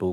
2